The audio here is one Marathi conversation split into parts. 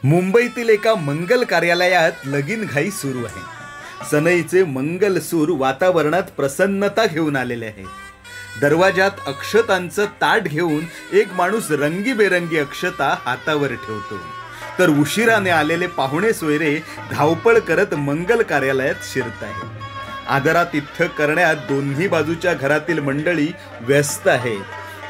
मुंबईतील एका मंगल कार्यालयात लगीन घाई सुरू आहे. सनईचे मंगल सूर वातावरणात प्रसन्नता घेऊन आलेले आहेत. दरवाजात अक्षतांचं ताट घेऊन एक माणूस रंगीबेरंगी अक्षता हातावर ठेवतो, तर उशिराने आलेले पाहुणे सोयरे धावपळ करत मंगल कार्यालयात शिरत आहेत. आदरातिथ्य करण्यात दोन्ही बाजूच्या घरातील मंडळी व्यस्त आहेत,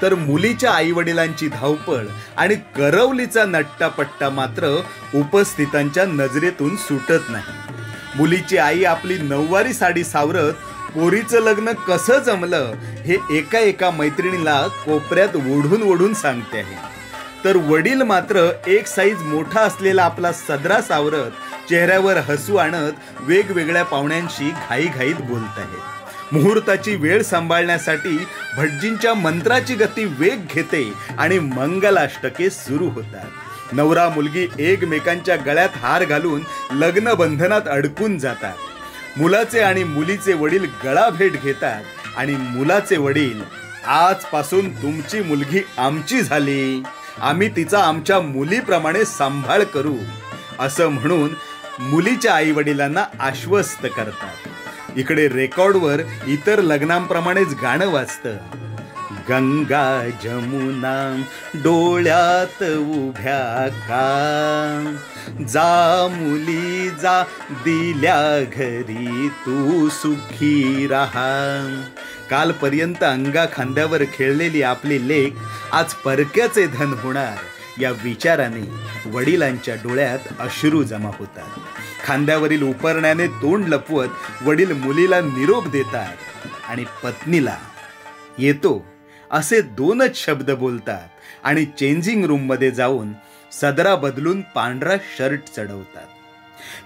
तर मुलीच्या आईवडिलांची धावपळ आणि करवलीचा नट्टापट्टा मात्र उपस्थितांच्या नजरेतून सुटत नाही. मुलीची आई आपली नऊवारी साडी सावरत पोरीचं लग्न कसं जमलं हे एका एका मैत्रिणीला कोपऱ्यात ओढून ओढून सांगते आहे, तर वडील मात्र एक साईज मोठा असलेला आपला सदरा सावरत चेहऱ्यावर हसू आणत वेगवेगळ्या पाहुण्यांशी घाईघाईत बोलत आहेत. मुहूर्ताची वेळ सांभाळण्यासाठी भटजींच्या मंत्राची गती वेग घेते आणि मंगलाष्टके सुरू होतात. नवरा मुलगी एकमेकांच्या गळ्यात हार घालून लग्न बंधनात अडकून जातात. मुलाचे आणि मुलीचे वडील गळा भेट घेतात आणि मुलाचे वडील, आजपासून तुमची मुलगी आमची झाली, आम्ही तिचा आमच्या मुलीप्रमाणे सांभाळ करू, असं म्हणून मुलीच्या आई वडिलांना आश्वस्त करतात. इकडे रेकॉर्डवर इतर लग्नांप्रमाणेच गाणं वाजतं. गंगा जमुना डोळ्यात उभ्या का, जा मुली जा दिल्या घरी तू सुखी राहा. कालपर्यंत अंगा खांद्यावर खेळलेली आपली लेक आज परक्याचे धन होणार, या विचाराने वडिलांच्या डोळ्यात अश्रू जमा होतात. खांद्यावरील उपरण्याने तोंड लपवत वडील मुलीला निरोप देतात आणि पत्नीला येतो असे दोनच शब्द बोलतात आणि चेंजिंग रूम मध्ये जाऊन सदरा बदलून पांढरा शर्ट चढवतात.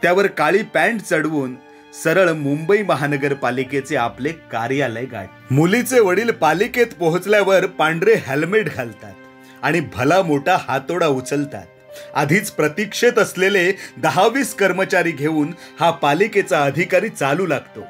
त्यावर काळी पॅन्ट चढवून सरळ मुंबई महानगरपालिकेचे आपले कार्यालय गाठ. मुलीचे वडील पालिकेत पोहोचल्यावर पांढरे हेल्मेट घालतात आणि भला मोठा हातोडा उचलतात. आधीच प्रतीक्षेत असलेले 10-20 कर्मचारी घेऊन हा पालिकेचा अधिकारी चालू लागतो.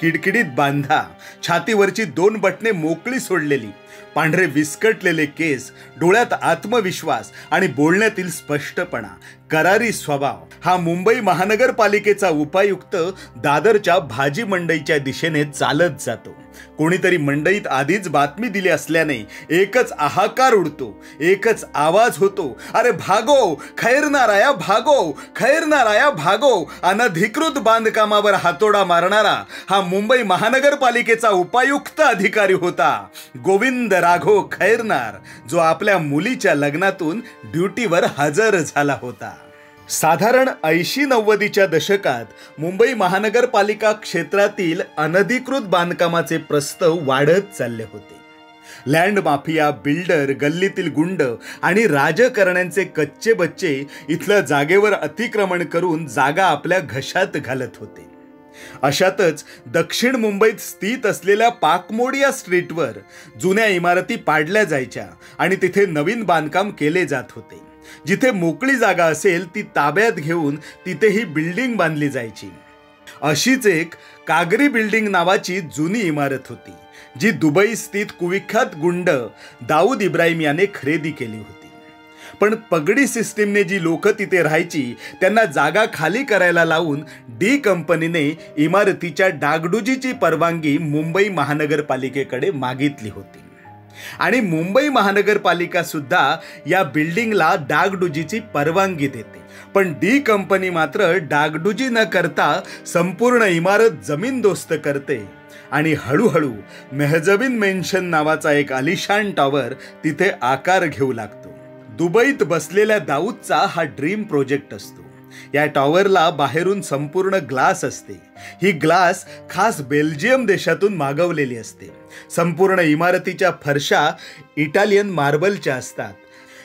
किडकिडीत बांधा, छातीवरची 2 बटणे मोकळी सोडलेली, पांढरे विस्कटलेले केस, डोळ्यात आत्मविश्वास आणि बोलण्यातील स्पष्टपणा, करारी स्वभाव, हा मुंबई महानगरपालिकेचा उपायुक्त दादरच्या भाजी मंडईच्या दिशेने चालत जातो. कोणीतरी मंडईत आधीच बातमी दिली असल्याने एकच हाहाकार उडतो, एकच आवाज होतो, अरे भागो, खैरनाराया भागो, खैरनाराया भागो. अनधिकृत बांधकामावर हातोडा मारणारा हा मुंबई महानगरपालिकेचा उपायुक्त अधिकारी होता, गोविंद राघव खैरनार, जो आपल्या मुलीच्या लग्नातून ड्युटीवर हजर झाला होता. साधारण 80-90च्या दशकात मुंबई महानगरपालिका क्षेत्रातील अनधिकृत बांधकामाचे प्रस्ताव वाढत चालले होते. लँड माफिया, बिल्डर, गल्लीतील गुंड आणि राजकारण्यांचे कच्चे बच्चे इथल्या जागेवर अतिक्रमण करून जागा आपल्या घशात घालत होते. अशातच दक्षिण मुंबईत स्थित असलेल्या पाकमोडिया स्ट्रीटवर जुन्या इमारती पाडल्या जायच्या आणि तिथे नवीन बांधकाम केले जात होते. जिथे मोकळी जागा असेल ती ताब्यात घेऊन तिथे ही बिल्डिंग बांधली जायची. अशीच एक कागरी बिल्डिंग नावाची जुनी इमारत होती, जी दुबई स्थित कुविख्यात गुंड दाऊद इब्राहिम याने खरेदी केली होती. पण पगडी सिस्टीमने जी लोक तिथे राहायची त्यांना जागा खाली करायला लावून डी कंपनीने इमारतीच्या डागडुजीची परवानगी मुंबई महानगरपालिकेकडे मागितली होती आणि मुंबई महानगरपालिका सुद्धा या बिल्डिंगला डागडुजीची परवानगी देते. पण डी कंपनी मात्र डागडुजी न करता संपूर्ण इमारत जमीनदोस्त करते आणि हळूहळू मेहजबीन मेन्शन नावाचा एक आलिशान टॉवर तिथे आकार घेऊ लागतो. दुबईत बसलेल्या दाऊदचा हा ड्रीम प्रोजेक्ट असतो. या टॉवरला बाहेरून संपूर्ण ग्लास असते. ही ग्लास खास बेल्जियम देशातून मागवलेली असते. संपूर्ण इमारतीच्या फरशा इटालियन मार्बलच्या असतात.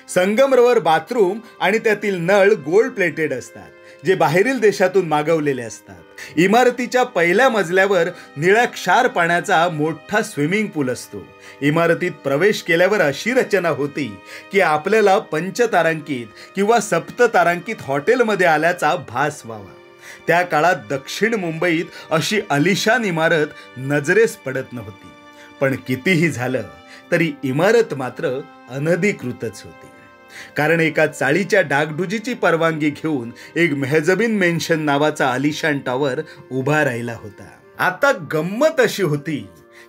संगमरवर बाथरूम आणि त्यातील नळ गोल्ड प्लेटेड असतात, जे बाहेरील देशातून मागवलेले असतात. इमारतीच्या पहिल्या मजल्यावर निळ्या क्षार पाण्याचा मोठा स्विमिंग पूल असतो. इमारतीत प्रवेश केल्यावर अशी रचना होती की आपल्याला पंचतारांकित किंवा सप्ततारांकित हॉटेलमध्ये आल्याचा भास व्हावा. त्या काळात दक्षिण मुंबईत अशी आलिशान इमारत नजरेस पडत नव्हती. पण कितीही झालं तरी इमारत मात्र अनधिकृतच होती. कारण एका चाळीच्या डागडुजीची परवानगी घेऊन एक मेहजबीन मेन्शन नावाचा आलिशान टॉवर उभा राहिला होता. आता गंमत अशी होती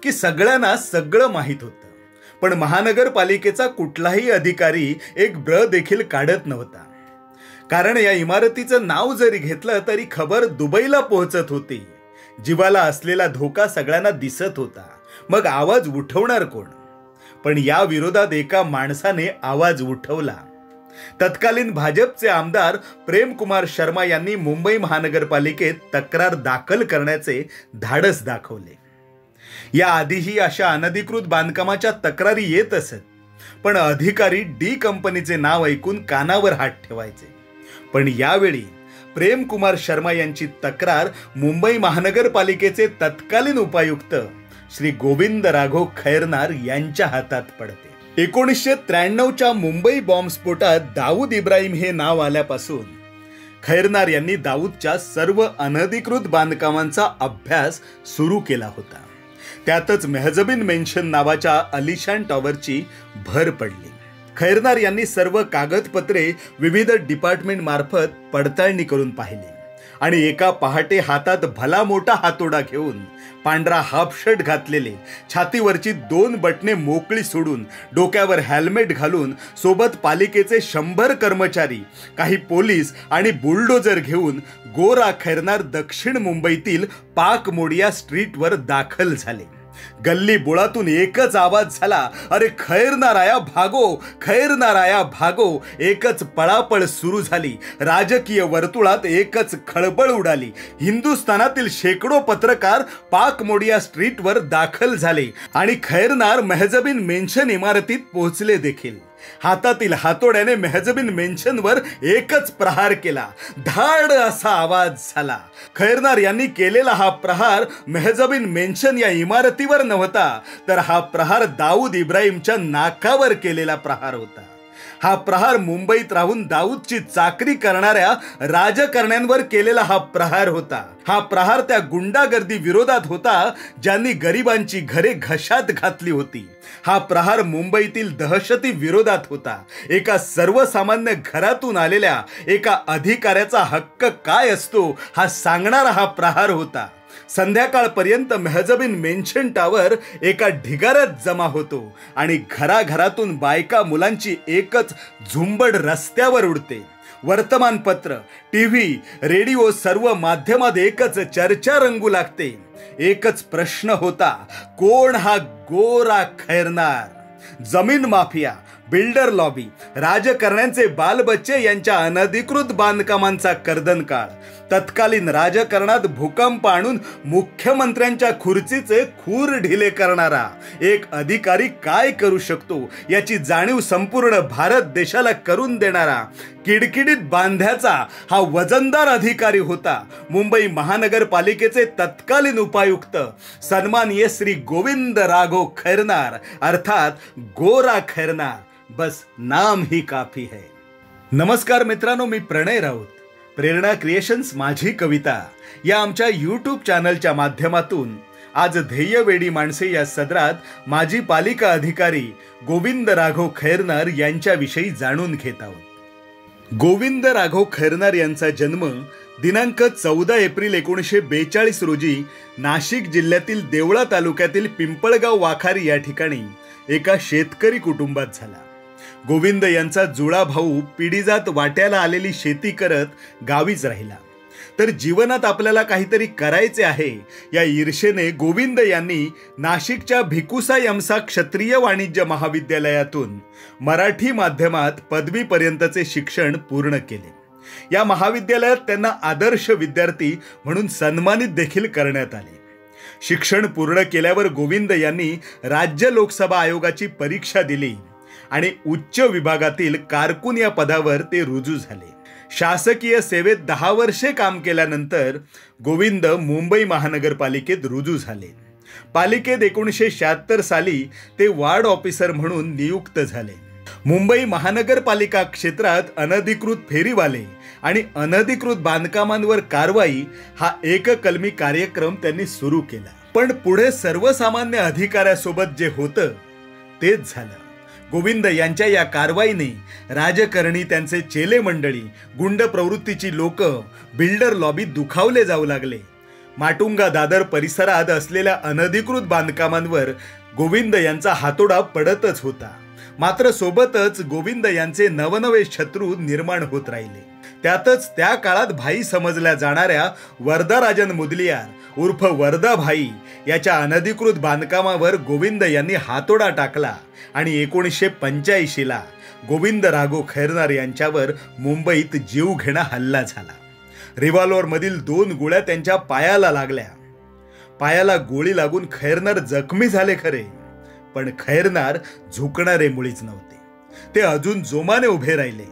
की सगळ्यांना सगळं माहीत होतं, पण महानगरपालिकेचा कुठलाही अधिकारी एक ब्र देखील काढत नव्हता. कारण या इमारतीचं नाव जरी घेतलं तरी खबर दुबईला पोहोचत होती. जीवाला असलेला धोका सगळ्यांना दिसत होता. मग आवाज उठवणार कोण? पण या विरोधात एका माणसाने आवाज उठवला. तत्कालीन भाजपचे आमदार प्रेमकुमार शर्मा यांनी मुंबई महानगरपालिकेत तक्रार दाखल करण्याचे धाडस दाखवले. या आधीही अशा अनधिकृत बांधकामाच्या तक्रारी येत असत, पण अधिकारी डी कंपनीचे नाव ऐकून कानावर हात ठेवायचे. पण यावेळी प्रेमकुमार शर्मा यांची तक्रार मुंबई महानगरपालिकेचे तत्कालीन उपायुक्त श्री गोविंद राघव खैरनार यांच्या हातात पडते. 1993च्या मुंबई बॉम्बस्फोटात दाऊद इब्राहिम हे नाव आल्यापासून खैरनार यांनी दाऊदच्या सर्व अनधिकृत बांधकामांचा अभ्यास सुरू केला होता. त्यातच मेहजबीन मेन्शन नावाच्या आलिशान टॉवरची भर पडली. खैरनार यांनी सर्व कागदपत्रे विविध डिपार्टमेंट मार्फत पडताळणी करून पाहिली आणि एका पहाटे हातात भला मोठा हातोडा घेऊन, पांढरा हाफ शर्ट घातलेले, छातीवरची 2 बटणे मोकळी सोडून, डोक्यावर हेल्मेट घालून, सोबत पालिकेचे 100 कर्मचारी, काही पोलीस आणि बुलडोजर घेऊन गोरा खैरनार दक्षिण मुंबईतील पाक मोडिया स्ट्रीटवर दाखल झाले. गल्ली बोळातून एकच आवाज झाला, अरे खैरनार आया भागो, खैरनार आया भागो. एकच पळापळ सुरू झाली. राजकीय वर्तुळात एकच खळबळ उडाली. हिंदुस्थानातील शेकडो पत्रकार पाक मोडिया स्ट्रीटवर दाखल झाले आणि खैरनार मेहजबीन मेन्शन इमारतीत पोहोचले देखील. हातातील हातोड्याने मेहजबीन मेन्शनवर एकच प्रहार केला. धाड असा आवाज झाला. खैरनार यांनी केलेला हा प्रहार मेहजबीन मेन्शन या इमारतीवर नव्हता, तर हा प्रहार दाऊद इब्राहिमच्या नाकावर केलेला प्रहार होता. हा प्रहार मुंबईत राहून दाऊदची चाकरी करणाऱ्या राजकारण्यांवर केलेला हा प्रहार होता. हा प्रहार त्या गुंडागर्दी विरोधात होता ज्यांनी गरिबांची घरे घशात घातली होती. हा प्रहार मुंबईतील दहशती विरोधात होता. एका सर्वसामान्य घरातून आलेल्या एका अधिकाऱ्याचा हक्क काय असतो हा सांगणारा हा प्रहार होता. संध्याकाळपर्यंत मेहजबीन मेन्शन टॉवर एका ढिगाऱ्यात जमा होतो आणि घराघरातून बायका मुलांची एकच झुंबड रस्त्यावर उडते. वर्तमानपत्र, टीव्ही, रेडिओ सर्व माध्यमात एकच चर्चा रंगू लागते. एकच प्रश्न होता, कोण हा गोरा खैरनार? जमीन माफिया, बिल्डर लॉबी, राजकारण्यांचे बालबच्चे यांच्या अनधिकृत बांधकामांचा कर्दनकाळ. तत्कालीन राजकारणात भूकंप आणून मुख्यमंत्र्यांच्या खुर्चीचे खूर ढिले करणारा एक अधिकारी काय करू शकतो याची जाणीव संपूर्ण भारत देशाला करून देणारा किडकिडीत बांध्याचा हा वजनदार अधिकारी होता मुंबई महानगरपालिकेचे तत्कालीन उपायुक्त सन्माननीय श्री गोविंद राघव खैरनार अर्थात गोरा खैरनार. बस नाम ही काफी है. नमस्कार मित्रांनो, मी प्रणय राऊत. प्रेरणा क्रिएशन्स माझी कविता या आमच्या यूट्यूब चॅनलच्या माध्यमातून आज ध्येयवेडी माणसे या सदरात माजी पालिका अधिकारी गोविंद राघव खैरनार यांच्याविषयी जाणून घेत आहोत. गोविंद राघव खैरनार यांचा जन्म दिनांक 14 एप्रिल 1942 रोजी नाशिक जिल्ह्यातील देवळा तालुक्यातील पिंपळगाव वाखारी या ठिकाणी एका शेतकरी कुटुंबात झाला. गोविंद यांचा जुळा भाऊ पिढीजात वाट्याला आलेली शेती करत गावीच राहिला. तर जीवनात आपल्याला काहीतरी करायचे आहे या ईर्षेने गोविंद यांनी नाशिकच्या भिकुसा यमसा क्षत्रिय वाणिज्य महाविद्यालयातून मराठी माध्यमात पदवीपर्यंतचे शिक्षण पूर्ण केले. या महाविद्यालयात त्यांना आदर्श विद्यार्थी म्हणून सन्मानित देखील करण्यात आले. शिक्षण पूर्ण केल्यावर गोविंद यांनी राज्य लोकसभा आयोगाची परीक्षा दिली आणि उच्च विभागातील कारकून या पदावर ते रुजू झाले. शासकीय सेवेत 10 वर्षे काम केल्यानंतर गोविंद मुंबई महानगरपालिकेत रुजू झाले. पालिकेत 1976 साली ते वार्ड ऑफिसर म्हणून नियुक्त झाले. मुंबई महानगरपालिका क्षेत्रात अनधिकृत फेरीवाले आणि अनधिकृत बांधकामांवर कारवाई हा एककलमी कार्यक्रम त्यांनी सुरू केला. पण पुढे सर्वसामान्य अधिकाऱ्यासोबत जे होतं तेच झालं. गोविंद यांच्या या कारवाईने राजकारणी, त्यांचे चेले मंडळी, गुंड प्रवृत्तीची लोक, बिल्डर लॉबी दुखावले जाऊ लागले. माटुंगा दादर परिसरात असलेल्या अनधिकृत बांधकामांवर गोविंद यांचा हातोडा पडतच होता. मात्र सोबतच गोविंद यांचे नवनवे शत्रू निर्माण होत राहिले. त्यातच त्या काळात भाई समजल्या जाणाऱ्या वरदाराजन मुदलियार उर्फ वरदा भाई याच्या अनधिकृत बांधकामावर गोविंद यांनी हातोडा टाकला आणि 1985ला गोविंद राघो खैरनार यांच्यावर मुंबईत जीवघेणा हल्ला झाला. रिव्हॉल्वर मधील 2 गोळ्या त्यांच्या पायाला लागल्या. पायाला गोळी लागून खैरनार जखमी झाले खरे, पण खैरनार झुकणारे मुळीच नव्हते. ते अजून जोमाने उभे राहिले,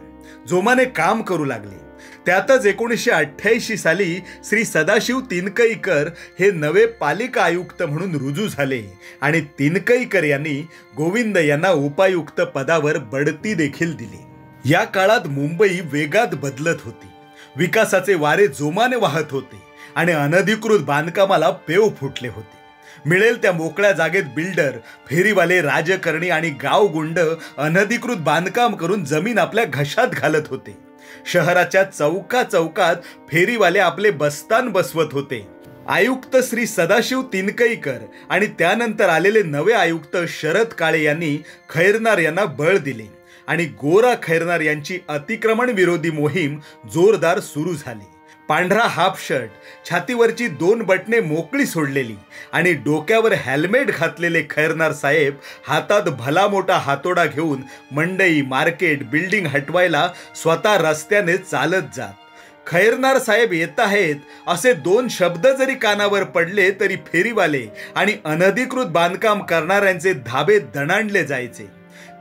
जोमाने काम करू लागले. त्यातच 1988 साली श्री सदाशिव तिनकईकर हे नवे पालिका आयुक्त म्हणून रुजू झाले आणि तिनकईकर यांनी गोविंद यांना उपायुक्त पदावर बढती देखील दिली. या काळात मुंबई वेगात बदलत होती. विकासाचे वारे जोमाने वाहत होते आणि अनधिकृत बांधकामाला पेव फुटले होते. मिळेल त्या मोकळ्या जागेत बिल्डर, फेरीवाले, राजकारणी आणि गावगुंड अनधिकृत बांधकाम करून जमीन आपल्या घशात घालत होते. शहराच्या चौका चौकात फेरीवाले आपले बस्तान बसवत होते. आयुक्त श्री सदाशिव तिनकईकर आणि त्यानंतर आलेले नवे आयुक्त शरद काळे यांनी खैरनार यांना बळ दिले आणि गोरा खैरनार यांची अतिक्रमण विरोधी मोहीम जोरदार सुरू झाली. पांढरा हाफ शर्ट, छातीवरची 2 बटणे मोकळी सोडलेली आणि डोक्यावर हेल्मेट घातलेले खैरनार साहेब हातात भला मोठा हातोडा घेऊन मंडई, मार्केट, बिल्डिंग हटवायला स्वतः रस्त्याने चालत जात. खैरनार साहेब येत आहेत असे 2 शब्द जरी कानावर पडले तरी फेरीवाले आणि अनधिकृत बांधकाम करणाऱ्यांचे धाबे दणाणले जायचे.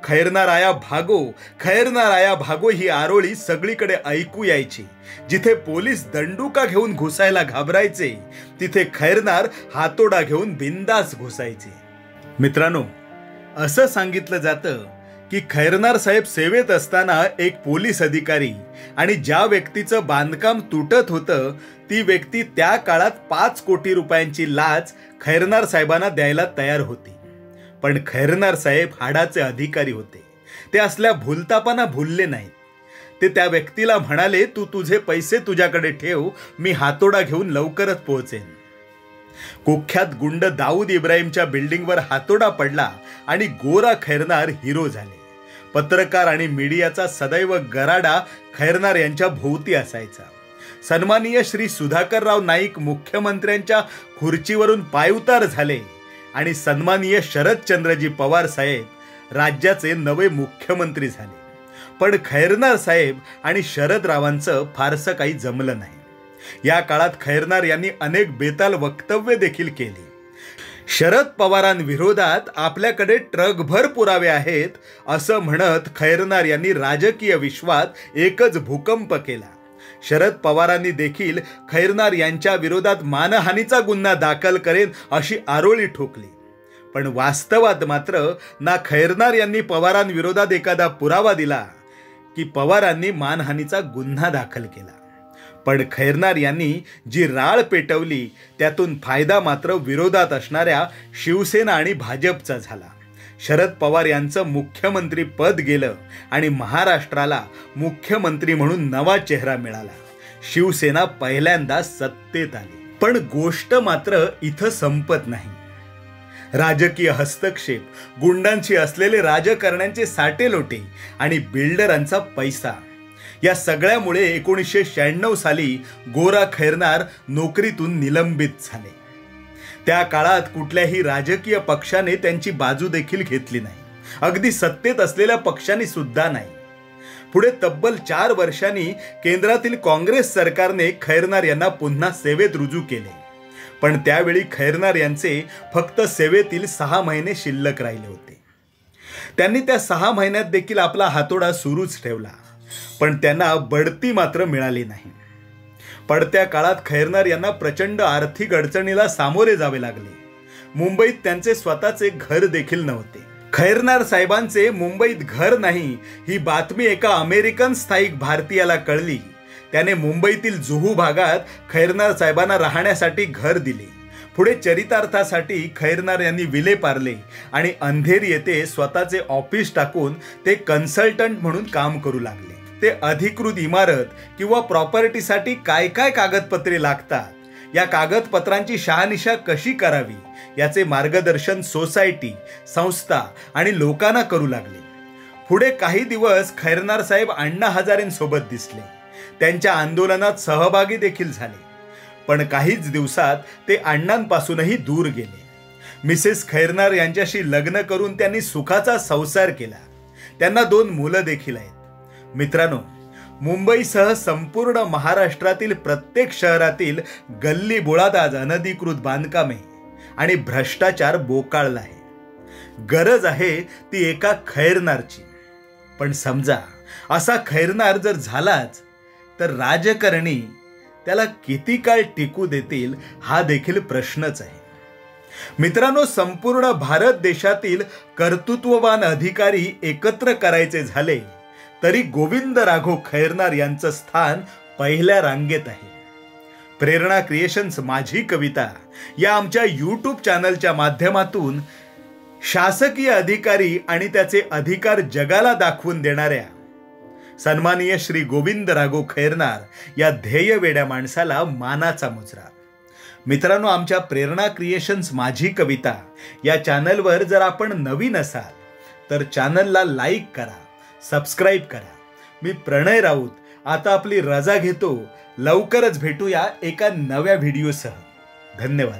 खैरनार आया भागो, खैरनार आया भागो ही आरोळी सगळीकडे ऐकू यायची. जिथे पोलीस दंडुका घेऊन घुसायला घाबरायचे, तिथे खैरनार हातोडा घेऊन बिंदास घुसायचे. मित्रांनो, असं सांगितलं जातं की खैरनार साहेब सेवेत असताना एक पोलीस अधिकारी आणि ज्या व्यक्तीचं बांधकाम तुटत होतं ती व्यक्ती त्या काळात 5 कोटी रुपयांची लाच खैरनार साहेबांना द्यायला तयार होती. पण खैरनार साहेब हाडाचे अधिकारी होते. ते असल्या भूलतापांना भुलले नाहीत. ते त्या व्यक्तीला म्हणाले, तू तुझे पैसे तुझ्याकडे ठेव, मी हातोडा घेऊन लवकरच पोहोचेन. कुख्यात गुंड दाऊद इब्राहिमच्या बिल्डिंगवर हातोडा पडला आणि गोरा खैरनार हिरो झाले. पत्रकार आणि मीडियाचा सदैव गराडा खैरनार यांच्या भोवती असायचा. सन्माननीय श्री सुधाकरराव नाईक मुख्यमंत्र्यांच्या खुर्चीवरून पायउतार झाले आणि सन्माननीय शरदचंद्रजी पवार साहेब राज्याचे नवे मुख्यमंत्री झाले. पण खैरनार साहेब आणि शरदरावांचं फारसं काही जमलं नाही. या काळात खैरनार यांनी अनेक बेताल वक्तव्य देखील केली. शरद पवारांविरोधात आपल्याकडे ट्रकभर पुरावे आहेत असं म्हणत खैरनार यांनी राजकीय विश्वात एकच भूकंप केला. शरद पवारांनी देखील खैरनार यांच्या विरोधात मानहानीचा गुन्हा दाखल करेन अशी आरोळी ठोकली. पण वास्तवात मात्र ना खैरनार यांनी पवारांविरोधात एखादा पुरावा दिला की पवारांनी मानहानीचा गुन्हा दाखल केला. पण खैरनार यांनी जी राळ पेटवली त्यातून फायदा मात्र विरोधात असणाऱ्या शिवसेना आणि भाजपचा झाला. शरद पवार यांचं मुख्यमंत्री पद गेलं आणि महाराष्ट्राला मुख्यमंत्री म्हणून नवा चेहरा मिळाला. शिवसेना पहिल्यांदा सत्तेत आली. पण गोष्ट मात्र इथं संपत नाही. राजकीय हस्तक्षेप, गुंडांशी असलेले राजकारण्यांचे साटेलोटे आणि बिल्डरांचा पैसा या सगळ्यामुळे 1996 साली गोरा खैरनार नोकरीतून निलंबित झाले. त्या काळात कुठल्याही राजकीय पक्षाने त्यांची बाजू देखील घेतली नाही. अगदी सत्तेत असलेल्या पक्षांनी सुद्धा नाही. पुढे तब्बल 4 वर्षांनी केंद्रातील काँग्रेस सरकारने खैरनार यांना पुन्हा सेवेत रुजू केले. पण त्यावेळी खैरनार यांचे फक्त सेवेतील 6 महिने शिल्लक राहिले होते. त्यांनी त्या 6 महिन्यात देखील आपला हातोडा सुरूच ठेवला. पण त्यांना बढती मात्र मिळाली नाही. पडत्या काळात खैरनार यांना प्रचंड आर्थिक अडचणीला सामोरे जावे लागले. मुंबईत त्यांचे स्वतःचे घर देखील नव्हते. खैरनार साहेबांचे मुंबईत घर नाही ही बातमी एका अमेरिकन स्थायिक भारतीयाला कळली. त्याने मुंबईतील जुहू भागात खैरनार साहेबांना राहण्यासाठी घर दिले. पुढे चरितार्थासाठी खैरनार यांनी विले पारले आणि अंधेरी येथे स्वतःचे ऑफिस टाकून ते कन्सल्टंट म्हणून काम करू लागले. ते अधिकृत इमारत किंवा प्रॉपर्टीसाठी काय काय कागदपत्रे लागतात, या कागदपत्रांची शहानिशा कशी करावी याचे मार्गदर्शन सोसायटी, संस्था आणि लोकांना करू लागले. पुढे काही दिवस खैरनार साहेब अण्णा हजारेंसोबत दिसले. त्यांच्या आंदोलनात सहभागी देखील झाले. पण काहीच दिवसात ते अण्णांपासूनही दूर गेले. मिसेस खैरनार यांच्याशी लग्न करून त्यांनी सुखाचा संसार केला. त्यांना 2 मुलं देखील आहेत. मित्रांनो, मुंबईसह संपूर्ण महाराष्ट्रातील प्रत्येक शहरातील गल्ली बोळात आज अनधिकृत बांधकामे आणि भ्रष्टाचार बोकाळला आहे. गरज आहे ती एका खैरनारची. पण समजा असा खैरनार जर झालाच तर राजकारणी त्याला किती काळ टिकू देतील हा देखील प्रश्नच आहे. मित्रांनो, संपूर्ण भारत देशातील कर्तृत्ववान अधिकारी एकत्र करायचे झाले तरी गोविंद राघव खैरनार यांचं स्थान पहिल्या रांगेत आहे. प्रेरणा क्रिएशन्स माझी कविता या आमच्या यूट्यूब चॅनलच्या माध्यमातून शासकीय अधिकारी आणि त्याचे अधिकार जगाला दाखवून देणाऱ्या सन्माननीय श्री गोविंद राघव खैरनार या ध्येयवेड्या माणसाला मानाचा मुजरा. मित्रांनो, आमच्या प्रेरणा क्रिएशन्स माझी कविता या चॅनलवर जर आपण नवीन असाल तर चॅनलला लाईक करा, सबस्क्राईब करा. मी प्रणय राऊत आता आपली रजा घेतो. लवकरच भेटूया एका नव्या व्हिडिओसह. धन्यवाद.